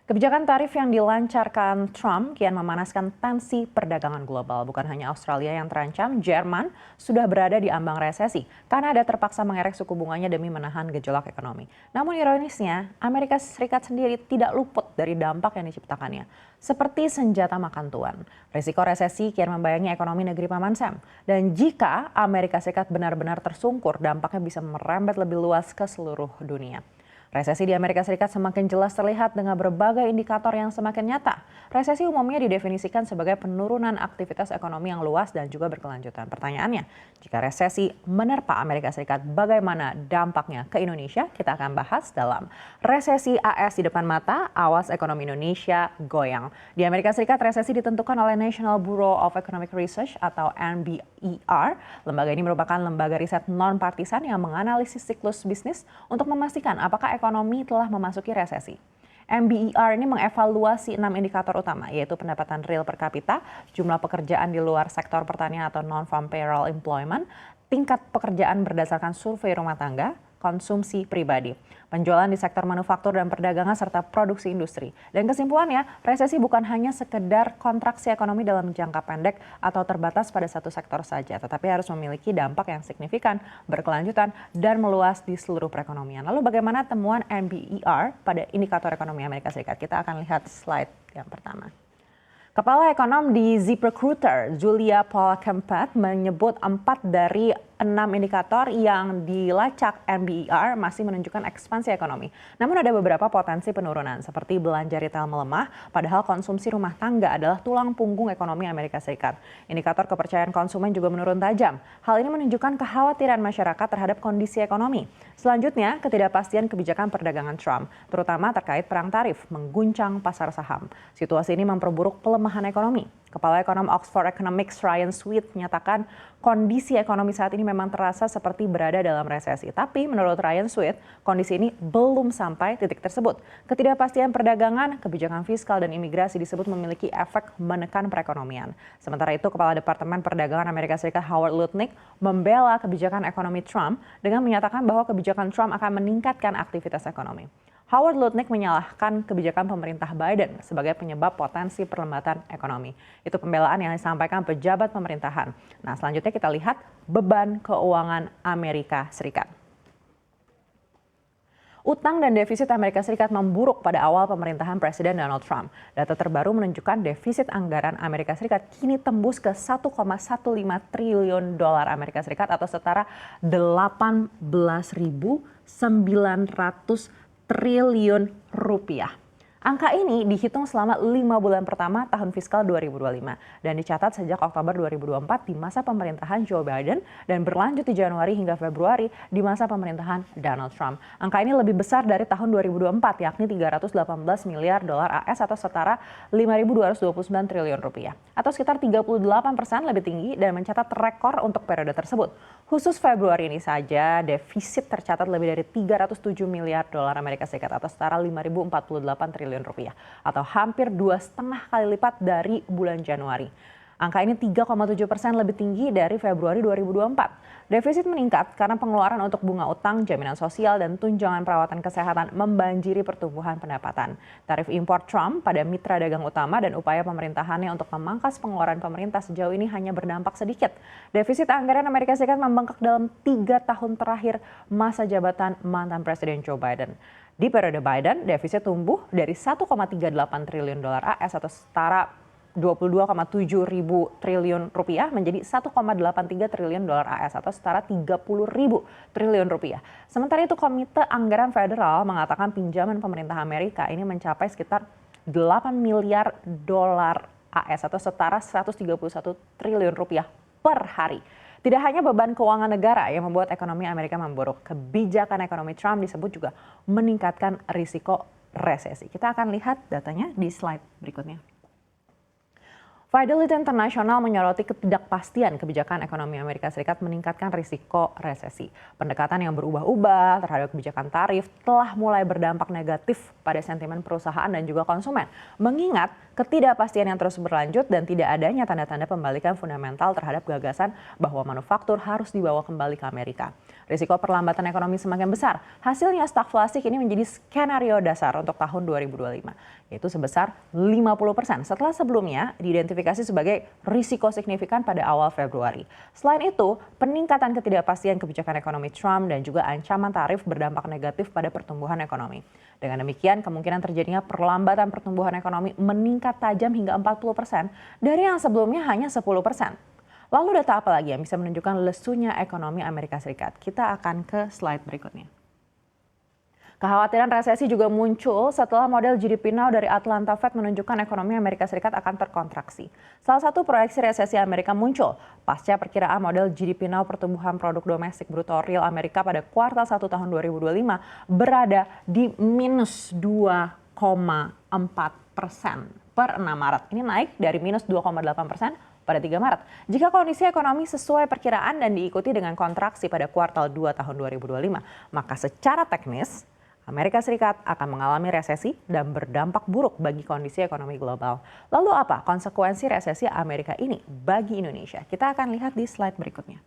Kebijakan tarif yang dilancarkan Trump kian memanaskan tensi perdagangan global. Bukan hanya Australia yang terancam, Jerman sudah berada di ambang resesi. Kanada terpaksa mengerek suku bunganya demi menahan gejolak ekonomi. Namun ironisnya, Amerika Serikat sendiri tidak luput dari dampak yang diciptakannya. Seperti senjata makan tuan. Risiko resesi kian membayangi ekonomi negeri Paman Sam. Dan jika Amerika Serikat benar-benar tersungkur, dampaknya bisa merembet lebih luas ke seluruh dunia. Resesi di Amerika Serikat semakin jelas terlihat dengan berbagai indikator yang semakin nyata. Resesi umumnya didefinisikan sebagai penurunan aktivitas ekonomi yang luas dan juga berkelanjutan. Pertanyaannya, jika resesi menerpa Amerika Serikat, bagaimana dampaknya ke Indonesia? Kita akan bahas dalam Resesi AS di depan mata, awas ekonomi Indonesia goyang. Di Amerika Serikat, resesi ditentukan oleh National Bureau of Economic Research atau NBER. Lembaga ini merupakan lembaga riset non-partisan yang menganalisis siklus bisnis untuk memastikan apakah ekonomi telah memasuki resesi. NBER ini mengevaluasi 6 indikator utama, yaitu pendapatan real per kapita, jumlah pekerjaan di luar sektor pertanian atau non-farm payroll employment, tingkat pekerjaan berdasarkan survei rumah tangga, konsumsi pribadi, penjualan di sektor manufaktur dan perdagangan, serta produksi industri. Dan kesimpulannya, resesi bukan hanya sekedar kontraksi ekonomi dalam jangka pendek atau terbatas pada satu sektor saja, tetapi harus memiliki dampak yang signifikan, berkelanjutan, dan meluas di seluruh perekonomian. Lalu bagaimana temuan NBER pada indikator ekonomi Amerika Serikat? Kita akan lihat slide yang pertama. Kepala Ekonom di ZipRecruiter, Julia Paul-Kempet, menyebut 4 dari 6 indikator yang dilacak NBER masih menunjukkan ekspansi ekonomi. Namun ada beberapa potensi penurunan, seperti belanja retail melemah, padahal konsumsi rumah tangga adalah tulang punggung ekonomi Amerika Serikat. Indikator kepercayaan konsumen juga menurun tajam. Hal ini menunjukkan kekhawatiran masyarakat terhadap kondisi ekonomi. Selanjutnya, ketidakpastian kebijakan perdagangan Trump, terutama terkait perang tarif, mengguncang pasar saham. Situasi ini memperburuk pelemahan ekonomi. Kepala Ekonom Oxford Economics Ryan Sweet menyatakan kondisi ekonomi saat ini memang terasa seperti berada dalam resesi. Tapi menurut Ryan Sweet, kondisi ini belum sampai titik tersebut. Ketidakpastian perdagangan, kebijakan fiskal, dan imigrasi disebut memiliki efek menekan perekonomian. Sementara itu, Kepala Departemen Perdagangan Amerika Serikat Howard Lutnick membela kebijakan ekonomi Trump dengan menyatakan bahwa kebijakan Trump akan meningkatkan aktivitas ekonomi. Howard Lutnick menyalahkan kebijakan pemerintah Biden sebagai penyebab potensi perlambatan ekonomi. Itu pembelaan yang disampaikan pejabat pemerintahan. Nah, selanjutnya kita lihat beban keuangan Amerika Serikat. Utang dan defisit Amerika Serikat memburuk pada awal pemerintahan Presiden Donald Trump. Data terbaru menunjukkan defisit anggaran Amerika Serikat kini tembus ke 1,15 triliun dolar Amerika Serikat atau setara 18.900 triliun rupiah. Angka ini dihitung selama 5 bulan pertama tahun fiskal 2025 dan dicatat sejak Oktober 2024 di masa pemerintahan Joe Biden dan berlanjut di Januari hingga Februari di masa pemerintahan Donald Trump. Angka ini lebih besar dari tahun 2024 yakni 318 miliar dolar AS atau setara 5.229 triliun rupiah atau sekitar 38% lebih tinggi dan mencatat rekor untuk periode tersebut. Khusus Februari ini saja defisit tercatat lebih dari 307 miliar dolar Amerika Serikat atau setara 5.048 triliun rupiah atau hampir 2,5 kali lipat dari bulan Januari. Angka ini 3,7% lebih tinggi dari Februari 2024. Defisit meningkat karena pengeluaran untuk bunga utang, jaminan sosial, dan tunjangan perawatan kesehatan membanjiri pertumbuhan pendapatan. Tarif impor Trump pada mitra dagang utama dan upaya pemerintahannya untuk memangkas pengeluaran pemerintah sejauh ini hanya berdampak sedikit. Defisit anggaran Amerika Serikat membengkak dalam 3 tahun terakhir masa jabatan mantan Presiden Joe Biden. Di periode Biden, defisit tumbuh dari 1,38 triliun dolar AS atau setara 22,7 ribu triliun rupiah menjadi 1,83 triliun dolar AS atau setara 30 ribu triliun rupiah. Sementara itu, Komite Anggaran Federal mengatakan pinjaman pemerintah Amerika ini mencapai sekitar 8 miliar dolar AS atau setara 131 triliun rupiah per hari. Tidak hanya beban keuangan negara yang membuat ekonomi Amerika memburuk, kebijakan ekonomi Trump disebut juga meningkatkan risiko resesi. Kita akan lihat datanya di slide berikutnya. Fidelity International menyoroti ketidakpastian kebijakan ekonomi Amerika Serikat meningkatkan risiko resesi. Pendekatan yang berubah-ubah terhadap kebijakan tarif telah mulai berdampak negatif pada sentimen perusahaan dan juga konsumen. Mengingat ketidakpastian yang terus berlanjut dan tidak adanya tanda-tanda pembalikan fundamental terhadap gagasan bahwa manufaktur harus dibawa kembali ke Amerika. Risiko perlambatan ekonomi semakin besar. Hasilnya stagflasi kini menjadi skenario dasar untuk tahun 2025, yaitu sebesar 50% setelah sebelumnya diidentifikasi sebagai risiko signifikan pada awal Februari. Selain itu, peningkatan ketidakpastian kebijakan ekonomi Trump dan juga ancaman tarif berdampak negatif pada pertumbuhan ekonomi. Dengan demikian, kemungkinan terjadinya perlambatan pertumbuhan ekonomi meningkat tajam hingga 40% dari yang sebelumnya hanya 10%. Lalu data apa lagi yang bisa menunjukkan lesunya ekonomi Amerika Serikat? Kita akan ke slide berikutnya. Kekhawatiran resesi juga muncul setelah model GDP Now dari Atlanta Fed menunjukkan ekonomi Amerika Serikat akan terkontraksi. Salah satu proyeksi resesi Amerika muncul pasca perkiraan model GDP Now pertumbuhan produk domestik bruto real Amerika pada kuartal 1 tahun 2025 berada di minus 2,4% per 6 Maret. Ini naik dari minus 2,8% pada 3 Maret. Jika kondisi ekonomi sesuai perkiraan dan diikuti dengan kontraksi pada kuartal 2 tahun 2025, maka secara teknis Amerika Serikat akan mengalami resesi dan berdampak buruk bagi kondisi ekonomi global. Lalu apa konsekuensi resesi Amerika ini bagi Indonesia? Kita akan lihat di slide berikutnya.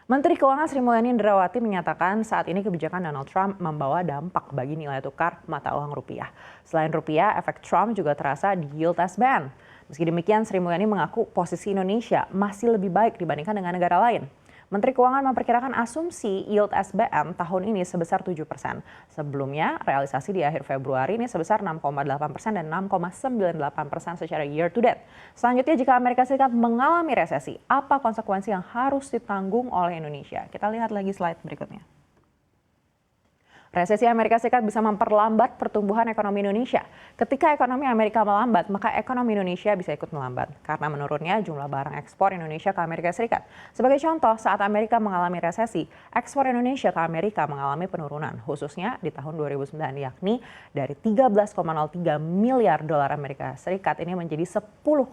Menteri Keuangan Sri Mulyani Indrawati menyatakan saat ini kebijakan Donald Trump membawa dampak bagi nilai tukar mata uang rupiah. Selain rupiah, efek Trump juga terasa di yield SBN. Meski demikian, Sri Mulyani mengaku posisi Indonesia masih lebih baik dibandingkan dengan negara lain. Menteri Keuangan memperkirakan asumsi yield SBN tahun ini sebesar 7%. Sebelumnya, realisasi di akhir Februari ini sebesar 6,8% dan 6,98% secara year to date. Selanjutnya, jika Amerika Serikat mengalami resesi, apa konsekuensi yang harus ditanggung oleh Indonesia? Kita lihat lagi slide berikutnya. Resesi Amerika Serikat bisa memperlambat pertumbuhan ekonomi Indonesia. Ketika ekonomi Amerika melambat, maka ekonomi Indonesia bisa ikut melambat karena menurunnya jumlah barang ekspor Indonesia ke Amerika Serikat. Sebagai contoh, saat Amerika mengalami resesi, ekspor Indonesia ke Amerika mengalami penurunan, khususnya di tahun 2009, yakni dari 13,03 miliar dolar Amerika Serikat ini menjadi 10,85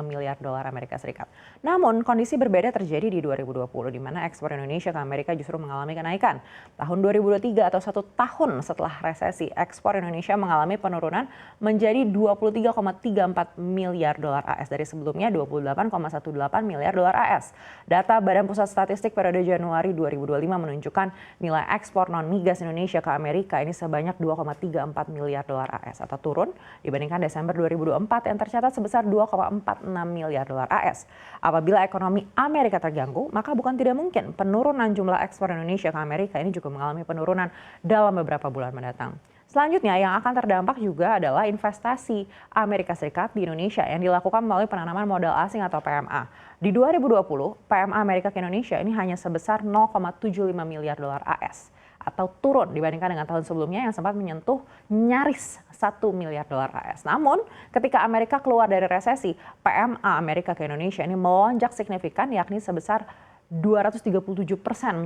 miliar dolar Amerika Serikat. Namun, kondisi berbeda terjadi di 2020, di mana ekspor Indonesia ke Amerika justru mengalami kenaikan. Tahun 2023 atau 1 tahun setelah resesi, ekspor Indonesia mengalami penurunan menjadi 23,34 miliar dolar AS dari sebelumnya 28,18 miliar dolar AS. Data Badan Pusat Statistik periode Januari 2025 menunjukkan nilai ekspor non-migas Indonesia ke Amerika ini sebanyak 2,34 miliar dolar AS atau turun dibandingkan Desember 2024 yang tercatat sebesar 2,46 miliar dolar AS. Apabila ekonomi Amerika terganggu, maka bukan tidak mungkin penurunan jumlah ekspor Indonesia ke Amerika ini juga mengalami penurunan dalam beberapa bulan mendatang. Selanjutnya yang akan terdampak juga adalah investasi Amerika Serikat di Indonesia yang dilakukan melalui penanaman modal asing atau PMA. Di 2020, PMA Amerika ke Indonesia ini hanya sebesar 0,75 miliar dolar AS atau turun dibandingkan dengan tahun sebelumnya yang sempat menyentuh nyaris 1 miliar dolar AS. Namun, ketika Amerika keluar dari resesi, PMA Amerika ke Indonesia ini melonjak signifikan yakni sebesar 237%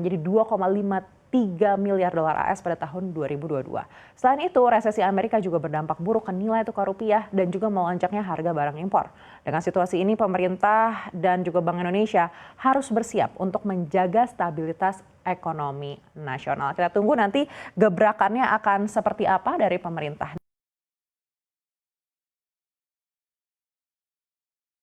menjadi 2,53 miliar dolar AS pada tahun 2022. Selain itu, resesi Amerika juga berdampak buruk ke nilai tukar rupiah dan juga melonjaknya harga barang impor. Dengan situasi ini, pemerintah dan juga Bank Indonesia harus bersiap untuk menjaga stabilitas ekonomi nasional. Kita tunggu nanti gebrakannya akan seperti apa dari pemerintah.